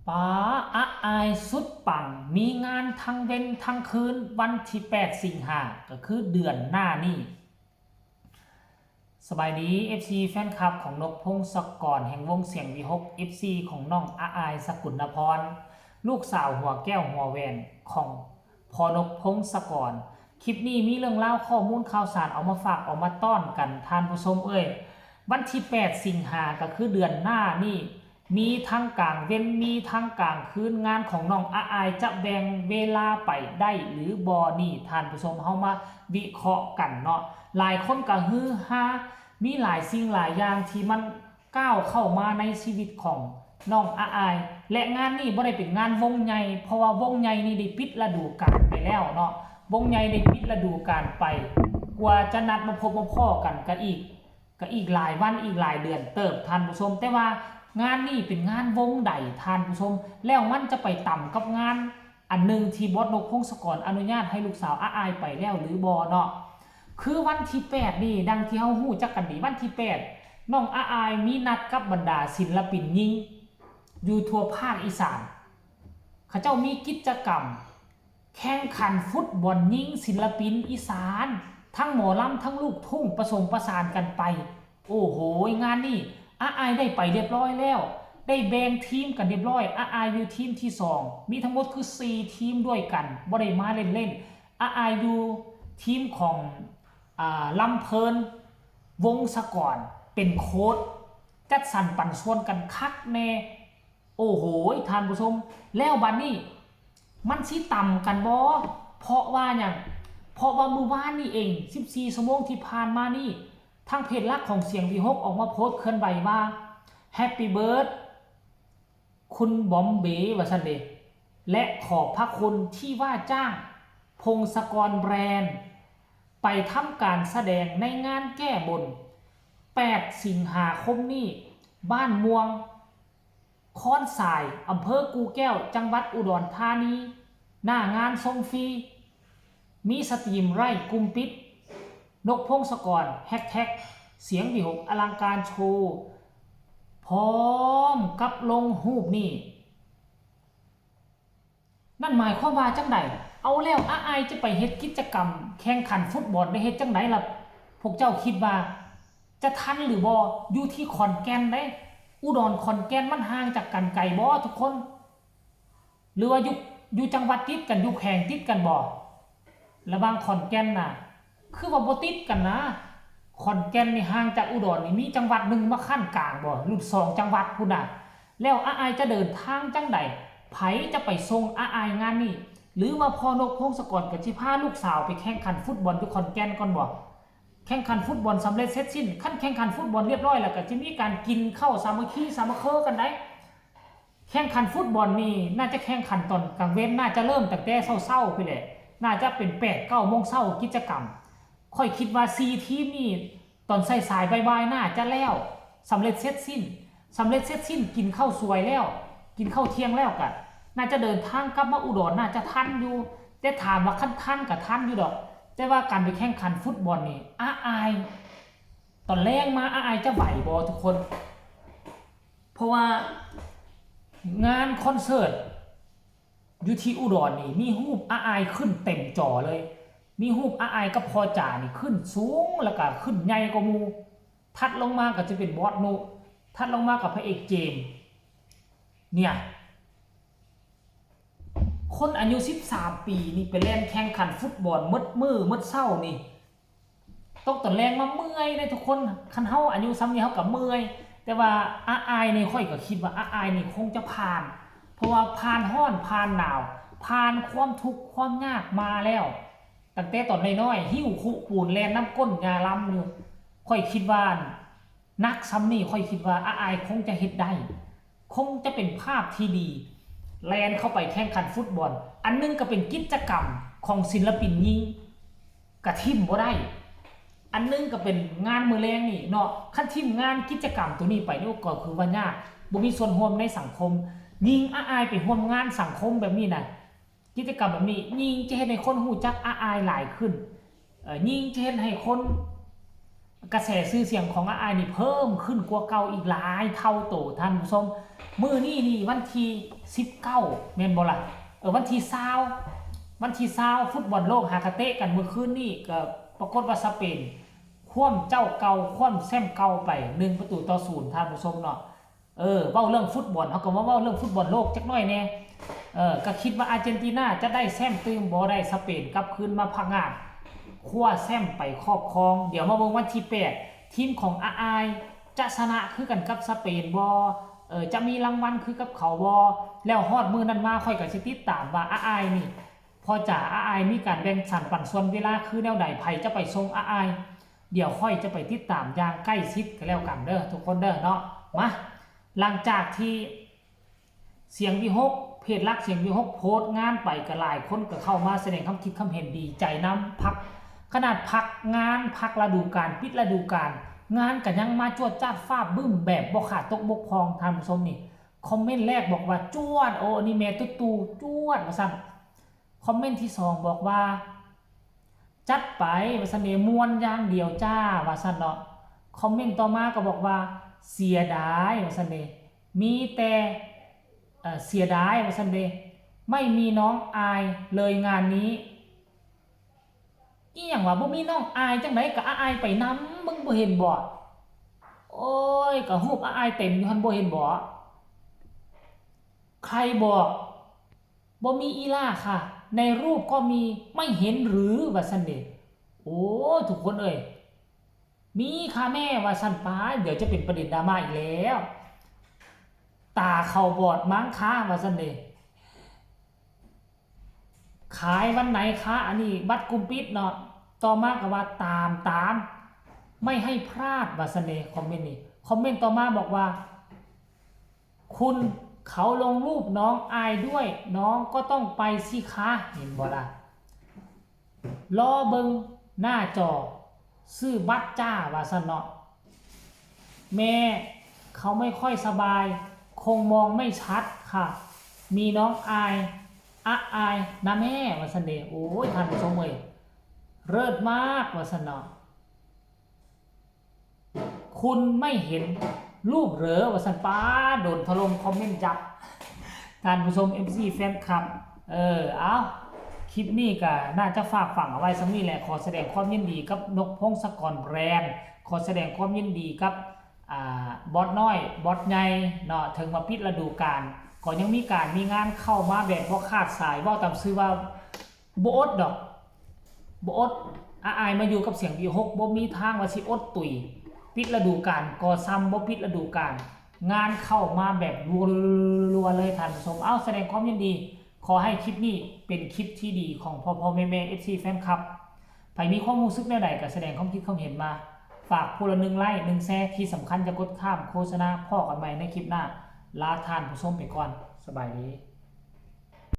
ป๋าอะอายสุดปังมีงานทั้งเว้นทั้งคืนวันที่8สิงหาก็คือเดือนหน้านี่สบายดี FC แฟนคลับของนกพงศกรแห่งวงเสียงวีหก FC ของน้องอะอายสกุลพรลูกสาวหัวแก้วหัวแหวนของพอนกพงศกรคลิปนี้มีเรื่องเล่าข้อมูลข่าวสารเอามาฝากเอามาต้อนกันท่านผู้ชมวันที่8สิงหาก็คือเดือนหน้านี่มีทั้งกลางเว้นมีทั้งกลางคืนงานของน้องอะอายจะแบ่งเวลาไปได้หรือบอนี่ท่านผู้ชมเฮามาวิเคราะห์กันเนาะหลายคนก็ฮือฮามีหลายสิ่งหลายอย่างที่มันก้าวเข้ามาในชีวิตของน้องอะอายและงานนี้บ่ได้เป็นงานวงใหญ่เพราะว่าวงใหญ่นี่ได้ปิดฤดูกาลไปแล้วเนาะวงใหญ่ได้ปิดฤดูกาลไปกว่าจะนัดมาพบมาพ้อกันก็อีกหลายวันอีกหลายเดือนเติบท่านผู้ชมแต่ว่างานนี้เป็นงานวงใดท่านผู้ชมแล้วมันจะไปต่ำกับงานอันหนึ่งที่บอสนกพงศกรอนุญาตให้ลูกสาวอะอายไปแล้วหรือบอเนาะคือวันที่8นี่ดังที่เฮาฮู้จักกันดีวันที่8น้องอะอายมีนัดกับบรรดาศิลปินหญิงอยู่ทั่วภาคอีสานเขาเจ้ามีกิจกรรมแข่งขันฟุตบอลหญิงศิลปินอีสานทั้งหมอลำทั้งลูกทุ่งผสมประสานกันไปโอ้โหงานนี้อะอายได้ไปเรียบร้อยแล้วได้แบ่งทีมกันเรียบร้อยอะอายอยู่ทีมที่2มีทั้งหมดคือ4ทีมด้วยกันบ่ได้มาเล่นๆอะอายอยู่ทีมของลำเพลินวงศกรเป็นโค้ชจัดสรรปันส่วนกันคักแน่โอ้โหท่านผู้ชมแล้วบัดนี้มันสิต่ำกันบ่เพราะว่าอย่างเพราะว่ามื้อวานนี่เอง14ชั่วโมงที่ผ่านมานี่ทางเพจหลักของเสียงวีหกออกมาโพสต์เคลื่อนไหวว่าแฮปปี้เบิร์ดคุณบอมเบ๋ว่าซั่นเด้และขอบพระคุณที่ว่าจ้างพงศกรแบรนด์ไปทำการแสดงในงานแก้บน8สิงหาคมนี้บ้านม่วงค้อนสายอำเภอกูแก้วจังหวัดอุดรธานีหน้างานทรงฟรีมีสตรีมไร่กุมปิดนกพงศกรแฮกแท็กเสียงวีหกอลังการโชว์พร้อมกับลงรูปนี่นั่นหมายความว่าจังไดเอาแล้วอะอายจะไปเฮ็ดกิจกรรมแข่งขันฟุตบอลได้เฮ็ดจังไดล่ะพวกเจ้าคิดว่าจะทันหรือบ่อยู่ที่ขอนแก่นเด้อุดรขอนแก่นมันห่างจากกันไกลบ่ทุกคนหรือว่าอยู่จังหวัดติดกันอยู่แขวงติดกันบ่ระหว่างขอนแก่นน่ะคือว่าบ่ติดกันนะขอนแก่นนี่ห่างจากอุดรนี่มีจังหวัดหนึ่งมาขั้นกลางบ่หรือ2จังหวัดพุ่นน่ะแล้วอะอายจะเดินทางจังใดไผจะไปส่งอะอายงานนี่หรือว่าพอนกพงศกรก็สิพาลูกสาวไปแข่งขันฟุตบอลอยู่ขอนแก่นก่อนบ่แข่งขันฟุตบอลสำเร็จเสร็จสิ้นขั้นแข่งขันฟุตบอลเรียบร้อยแล้วก็จะมีการกินข้าวสามัคคีสามัคเคอกันได้แข่งขันฟุตบอลนี่น่าจะแข่งขันตอนกลางเว้นน่าจะเริ่มตั้งแต่เช้าๆไปแหละน่าจะเป็น8-9 โมงเช้ากิจกรรมค่อยคิดว่า4ทีมนี่ตอนสายๆบ่ายๆน่าจะแล้วสำเร็จเสร็จสิ้นกินข้าวสวยแล้วกินข้าวเที่ยงแล้วกันน่าจะเดินทางกลับมาอุดรน่าจะทันอยู่แต่ถามว่าคันทันกับทันอยู่ดอกแต่ว่าการไปแข่งขันฟุตบอลนี่อะอายตอนแรกมาอะอายจะไหวบ่ทุกคนเพราะว่างานคอนเสิร์ตอยู่ที่อุดรนี่มีรูปอะอายขึ้นเต็มจอเลยมีรูปอะอายกับพ่อจ๋านี่ขึ้นสูงแล้วก็ขึ้นใหญ่กว่าหมู่ถัดลงมาก็จะเป็นบอสโนถัดลงมากับพระเอกเจมส์เนี่ยคนอายุ13 ปีนี่ไปเล่นแข่งขันฟุตบอลมืดมือมืดเศร้านี่ตกตอนแรงมาเมื่อยเลยทุกคนคันเฮาอายุซ้ำนี้เฮากับเมื่อยแต่ว่าอะอายนี่ค่อยก็คิดว่าอะอายนี่คงจะผ่านเพราะว่าผ่านร้อนผ่านหนาวผ่านความทุกข์ความยากมาแล้วตั้งแต่ตอนน้อยๆหิ้วคุปูนแลนน้ำก้นยาล้ำอยู่ค่อยคิดว่านักซ้ำนี่ค่อยคิดว่าอะอายคงจะเฮ็ดได้คงจะเป็นภาพที่ดีแลนเข้าไปแข่งขันฟุตบอลอันนึงก็เป็นกิจกรรมของศิลปินหญิงกระทิมบ่ได้อันนึงก็เป็นงานมือแรงนี่เนาะคันทิมงานกิจกรรมตัวนี้ไปนี่ก็คือว่ายากบ่มีส่วนร่วมในสังคมยิ่งอะอายไปร่วมงานสังคมแบบนี้น่ะกิจกรรมแบบนี้ยิ่งจะเฮ็ดให้คนรู้จักอะอายหลายขึ้นยิ่งจะเฮ็ดให้คน กระแสชื่อเสียงของอาอายนี่เพิ่มขึ้นกว่าเก่าอีกหลายเท่าโตท่านผู้ชมมื้อนี้นี่วันที่19แม่นบ่ล่ะวันที่20ฟุตบอลโลกหากะเตะกันเมื่อคืนนี้ก็ปรากฏว่าสเปนคว่ำเจ้าเก่าคว่ำแซมเก่าไป1-0ท่านผู้ชมเนาะเว้าเรื่องฟุตบอลเฮาก็มาเว้าเรื่องฟุตบอลโลกจักหน่อยแน่ก็คิดว่าอาร์เจนตินาจะได้แซมตื้มบ่ได้สเปนกลับคืนมาพังงาดคว้าแซมไปครอบครองเดี๋ยวมาเบิ่งวันที่8ทีมของอาอายจะชนะคือกันกับสเปนบ่จะมีรางวัลคือกับเขาบ่แล้วฮอดมื้อนั้นมาค่อยก็สิติดตามว่าอาอายนี่พอจะอาอายมีการแบ่งสรรปันส่วนเวลาคือแนวใดไผจะไปส่งอาอายเดี๋ยวค่อยจะไปติดตามอย่างใกล้ชิดกันแล้วกันเด้อทุกคนเด้อเนาะมาหลังจากที่เสียงวิหกเพจรักเสียงวิหกโพสต์งานไปก็หลายคนก็เข้ามาแสดงความคิดความเห็นดีใจนำพักขนาดพักงานพักฤดูกาลปิดฤดูกาลงานก็ยังมาจวดจ้าดฟ้าบึ้มแบบบ่ขาดตกบกพร่องท่านผู้ชมนี่คอมเมนต์แรกบอกว่าจวดโอ้นี่แม่ตู่จวดว่าซั่นคอมเมนต์ที่2บอกว่าจัดไปว่าซั่นนี่ม่วนอย่างเดียวจ้าว่าซั่นเนาะคอมเมนต์ต่อมาก็บอกว่าเสียดายว่าซั่นนี่มีแต่เสียดายว่าซั่นเด้ไม่มีน้องอายเลยงานนี้อีหยังว่าบ่มีน้องอายจังได๋ก็อายไปนำมึงบ่เห็นบ่โอ้ยก็รูปอายเต็มอยู่หั่นบ่เห็นบ่ใครบอกบ่มีอีล่าค่ะในรูปก็มีไม่เห็นหรือว่าซั่นเด้โอ้ทุกคนเอ้ยมีค่ะแม่ว่าซั่นปาเดี๋ยวจะเป็นประเด็นดราม่าอีกแล้วตาเขาบอดมั้งคะว่าซั่นเด้ขายวันไหนคะอันนี้บัตรกลุ่มปิดเนาะต่อมาก็ว่าตามไม่ให้พลาดว่าซั่นเด้คอมเมนต์นี่คอมเมนต์ต่อมาบอกว่าคุณเขาลงรูปน้องอายด้วยน้องก็ต้องไปสิคะเห็นบ่ล่ะรอเบิ่งหน้าจอซื้อบัตรจ้าว่าซั่นเนาะแม่เขาไม่ค่อยสบายคงมองไม่ชัดค่ะมีน้องอายอายนะแม่ว่าซั่นเด้โอ้ยท่านผู้ชมเอ้ยเลิศมากว่าซั่นเนาะคุณไม่เห็นรูปเหรอว่าซั่นป้าโดนถล่มคอมเมนต์ยับท่านผู้ชม MC แฟนคลับเอาคลิปนี้ก็น่าจะฝากฝังเอาไว้สักนี้แหละขอแสดงความยินดีกับนกพงศกรแบรนด์ขอแสดงความยินดีกับบอสน้อยบอสใหญ่เนาะถึงมาปิดฤดูกาลก็ยังมีงานเข้ามาแบบบ่ขาดสายเว้าตามชื่อว่าบ่อดดอกบ่อดอายมาอยู่กับเสียงวี6บ่มีทางว่าสิอดตุยปิดฤดูกาลก็ซ้ำบ่ปิดฤดูกาลงานเข้ามาแบบรัวๆเลยท่านผู้ชมเอาแสดงความยินดีขอให้คลิปนี้เป็นคลิปที่ดีของพ่อแม่ FC แฟนคลับใครมีความรู้สึกแนวใดก็แสดงความคิดความเห็นมาฝากผู้ละ1 ไลค์ 1 แชร์ที่สำคัญจะกดข้ามโฆษณาพ่อกันใหม่ในคลิปหน้าลาท่านผู้ชมไปก่อนสบายดี